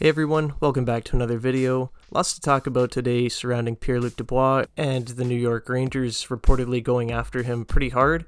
Hey everyone, welcome back to another video. Lots to talk about today surrounding Pierre-Luc Dubois and the New York Rangers reportedly going after him pretty hard.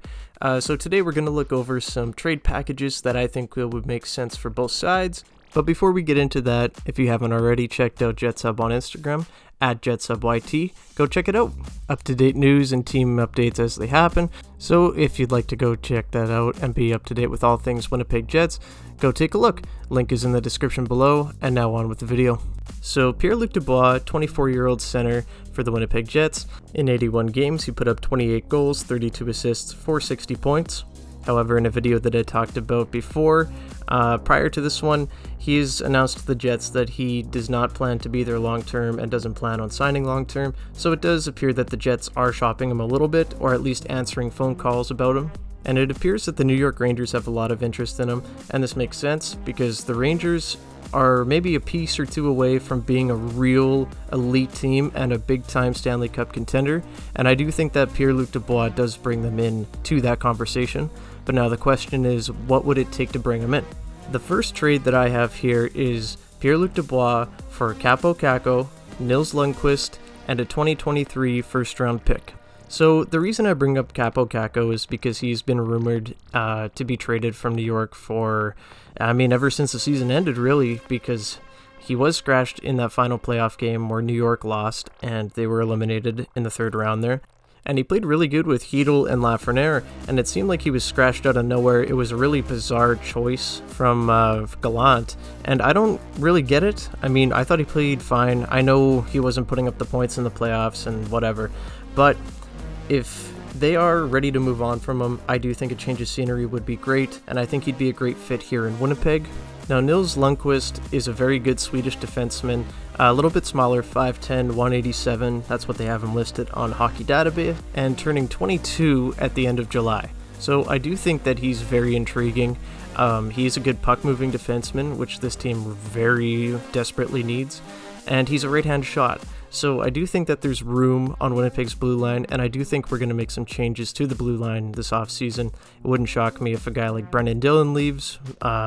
So today we're going to look over some trade packages that I think would make sense for both sides. But before we get into that, if you haven't already checked out JetsHub on Instagram, at JetsHubYT, go check it out. Up-to-date news and team updates as they happen. So if you'd like to go check that out and be up to date with all things Winnipeg Jets, go take a look. Link is in the description below, and now on with the video. So Pierre-Luc Dubois, 24-year-old center for the Winnipeg Jets. In 81 games, he put up 28 goals, 32 assists, 460 points. However, in a video that I talked about before, prior to this one, he's announced to the Jets that he does not plan to be there long-term and doesn't plan on signing long-term, so it does appear that the Jets are shopping him a little bit, or at least answering phone calls about him. And it appears that the New York Rangers have a lot of interest in him, and this makes sense because the Rangers are maybe a piece or two away from being a real elite team and a big-time Stanley Cup contender, and I do think that Pierre-Luc Dubois does bring them in to that conversation. But now the question is, what would it take to bring him in? The first trade that I have here is Pierre-Luc Dubois for Kaapo Kakko, Nils Lundqvist, and a 2023 first-round pick. So the reason I bring up Kaapo Kakko is because he's been rumored to be traded from New York for, ever since the season ended, really, because he was scratched in that final playoff game where New York lost and they were eliminated in the third round there. And he played really good with Chytil and Lafreniere, and it seemed like he was scratched out of nowhere. It was a really bizarre choice from Gallant, and I don't really get it. I thought he played fine. I know he wasn't putting up the points in the playoffs and whatever, but if they are ready to move on from him, I do think a change of scenery would be great, and I think he'd be a great fit here in Winnipeg. Now, Nils Lundqvist is a very good Swedish defenseman, a little bit smaller, 5'10", 187, that's what they have him listed on Hockey Database, and turning 22 at the end of July. So I do think that he's very intriguing. He's a good puck-moving defenseman, which this team very desperately needs, and he's a right-hand shot. So I do think that there's room on Winnipeg's blue line, and I do think we're going to make some changes to the blue line this offseason. It wouldn't shock me if a guy like Brendan Dillon leaves,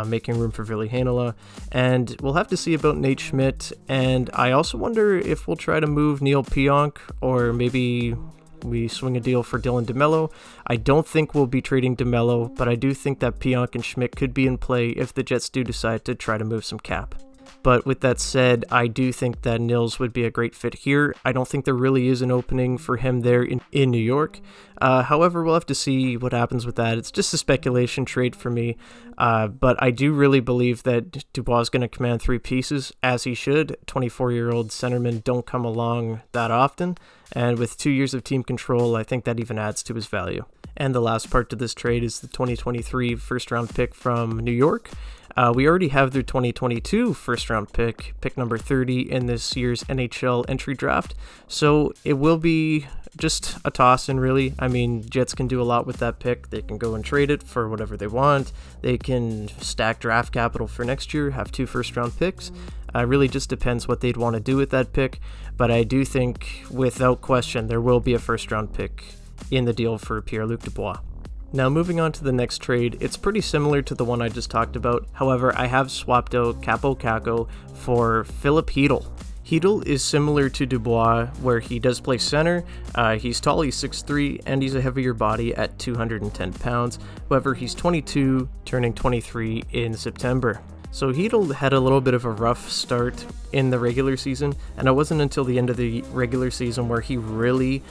making room for Ville Heinola, and we'll have to see about Nate Schmidt, and I also wonder if we'll try to move Neil Pionk, or maybe we swing a deal for Dylan DeMello. I don't think we'll be trading DeMello, but I do think that Pionk and Schmidt could be in play if the Jets do decide to try to move some cap. But with that said, I do think that Nils would be a great fit here. I don't think there really is an opening for him there in New York. However, we'll have to see what happens with that. It's just a speculation trade for me. But I do really believe that Dubois is going to command three pieces, as he should. 24-year-old centermen don't come along that often. And with 2 years of team control, I think that even adds to his value. And the last part to this trade is the 2023 first-round pick from New York. We already have their 2022 first-round pick number 30 in this year's NHL entry draft. So it will be just a toss-in, really. Jets can do a lot with that pick. They can go and trade it for whatever they want. They can stack draft capital for next year, have 2 first-round picks. Really just depends what they'd want to do with that pick. But I do think, without question, there will be a first-round pick in the deal for Pierre-Luc Dubois. Now moving on to the next trade, it's pretty similar to the one I just talked about. However, I have swapped out Kaapo Kakko for Filip Chytil. Chytil is similar to Dubois, where he does play center. He's tall, he's 6'3", and he's a heavier body at 210 pounds. However, he's 22, turning 23 in September. So Chytil had a little bit of a rough start in the regular season, and it wasn't until the end of the regular season where he really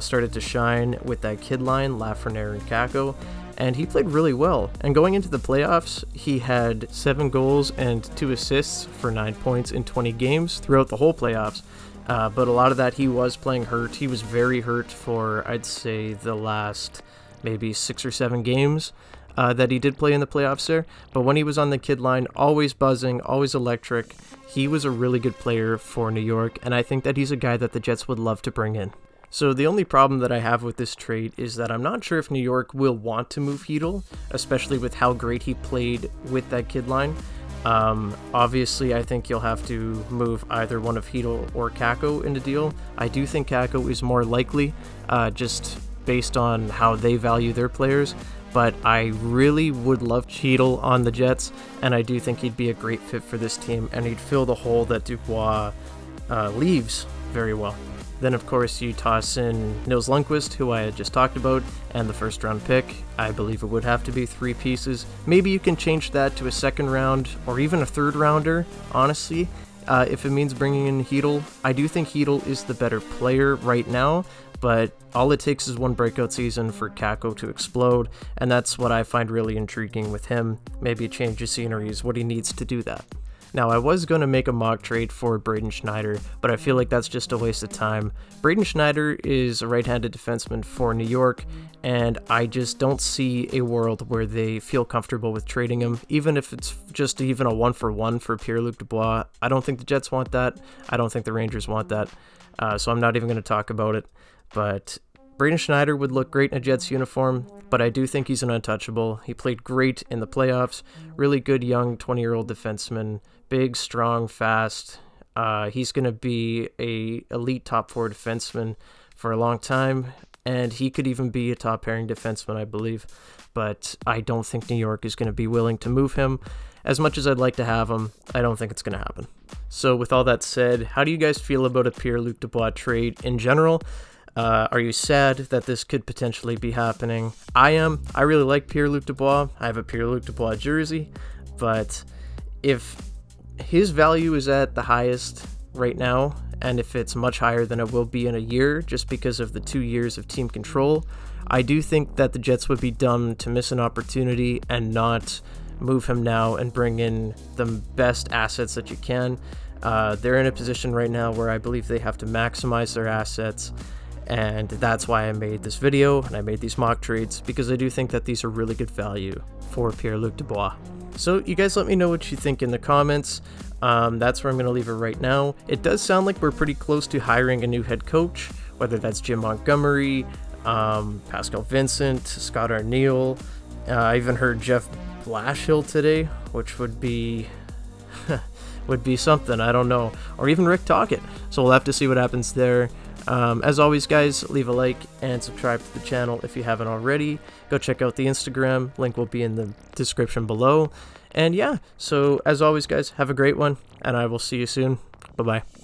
started to shine with that kid line, Lafreniere and Kakko, and he played really well. And going into the playoffs, he had 7 goals and 2 assists for 9 points in 20 games throughout the whole playoffs. But a lot of that, he was playing hurt. He was very hurt for, I'd say, the last maybe 6 or 7 games that he did play in the playoffs there. But when he was on the kid line, always buzzing, always electric, he was a really good player for New York, and I think that he's a guy that the Jets would love to bring in. So the only problem that I have with this trade is that I'm not sure if New York will want to move Chytil, especially with how great he played with that kid line. Obviously, I think you'll have to move either one of Chytil or Kakko in the deal. I do think Kakko is more likely, just based on how they value their players. but I really would love Cheadle on the Jets, and I do think he'd be a great fit for this team, and he'd fill the hole that Dubois leaves very well. Then, of course, you toss in Nils Lundqvist, who I had just talked about, and the first-round pick. I believe it would have to be 3 pieces. Maybe you can change that to a second round or even a third-rounder, honestly, if it means bringing in Cheadle. I do think Cheadle is the better player right now, but all it takes is one breakout season for Kakko to explode, and that's what I find really intriguing with him. Maybe a change of scenery is what he needs to do that. Now, I was going to make a mock trade for Braden Schneider, but I feel like that's just a waste of time. Braden Schneider is a right-handed defenseman for New York, and I just don't see a world where they feel comfortable with trading him, even if it's just even a 1-for-1 for Pierre-Luc Dubois. I don't think the Jets want that. I don't think the Rangers want that, so I'm not even going to talk about it. But Braden Schneider would look great in a Jets uniform, but I do think he's an untouchable. He played great in the playoffs. Really good young 20-year-old defenseman. Big, strong, fast. He's going to be a elite top 4 defenseman for a long time, and he could even be a top pairing defenseman, I believe. But I don't think New York is going to be willing to move him. As much as I'd like to have him, I don't think it's going to happen. So with all that said, how do you guys feel about a Pierre-Luc Dubois trade in general? Are you sad that this could potentially be happening? I am. I really like Pierre-Luc Dubois. I have a Pierre-Luc Dubois jersey, but if his value is at the highest right now, and if it's much higher than it will be in a year, just because of the 2 years of team control, I do think that the Jets would be dumb to miss an opportunity and not move him now and bring in the best assets that you can. They're in a position right now where I believe they have to maximize their assets, and that's why I made this video and I made these mock trades, because I do think that these are really good value for Pierre-Luc Dubois. So you guys let me know what you think in the comments. That's where I'm going to leave it right now. It does sound like we're pretty close to hiring a new head coach, whether that's Jim Montgomery, Pascal Vincent, Scott Arniel. I even heard Jeff Blashill today, which would be something, I don't know, or even Rick Tocchet. So we'll have to see what happens there. As always, guys, leave a like and subscribe to the channel if you haven't already. Go check out the Instagram. Link will be in the description below. And yeah, so as always, guys, have a great one, and I will see you soon. Bye-bye.